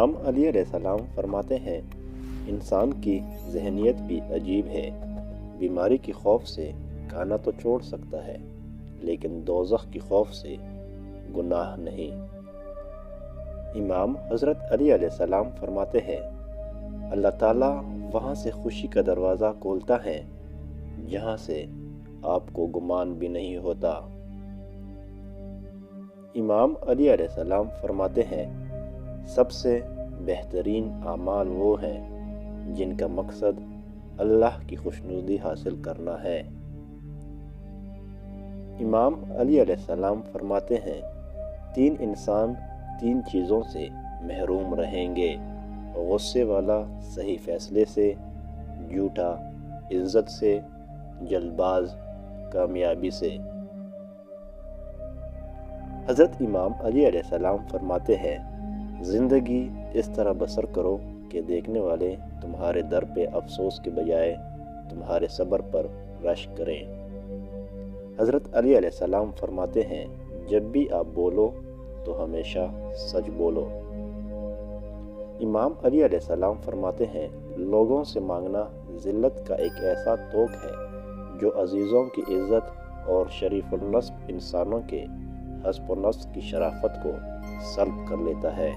امام علی علیہ السلام فرماتے ہیں، انسان کی ذہنیت بھی عجیب ہے، بیماری کی خوف سے کھانا تو چھوڑ سکتا ہے لیکن دوزخ کی خوف سے گناہ نہیں۔ امام حضرت علی علیہ السلام فرماتے ہیں، اللہ تعالیٰ وہاں سے خوشی کا دروازہ کھولتا ہے جہاں سے آپ کو گمان بھی نہیں ہوتا۔ امام علی علیہ السلام فرماتے ہیں، سب سے بہترین اعمال وہ ہیں جن کا مقصد اللہ کی خوشنودی حاصل کرنا ہے۔ امام علی علیہ السلام فرماتے ہیں، 3 انسان 3 چیزوں سے محروم رہیں گے: غصے والا صحیح فیصلے سے، جھوٹا عزت سے، جلد باز کامیابی سے۔ حضرت امام علی علیہ السلام فرماتے ہیں، زندگی اس طرح بسر کرو کہ دیکھنے والے تمہارے در پہ افسوس کے بجائے تمہارے صبر پر رشک کریں۔ حضرت علی علیہ السلام فرماتے ہیں، جب بھی آپ بولو تو ہمیشہ سچ بولو۔ امام علی علیہ السلام فرماتے ہیں، لوگوں سے مانگنا ذلت کا ایک ایسا توق ہے جو عزیزوں کی عزت اور شریف النسب انسانوں کے حسب و نفس کی شرافت کو سلب کر لیتا ہے۔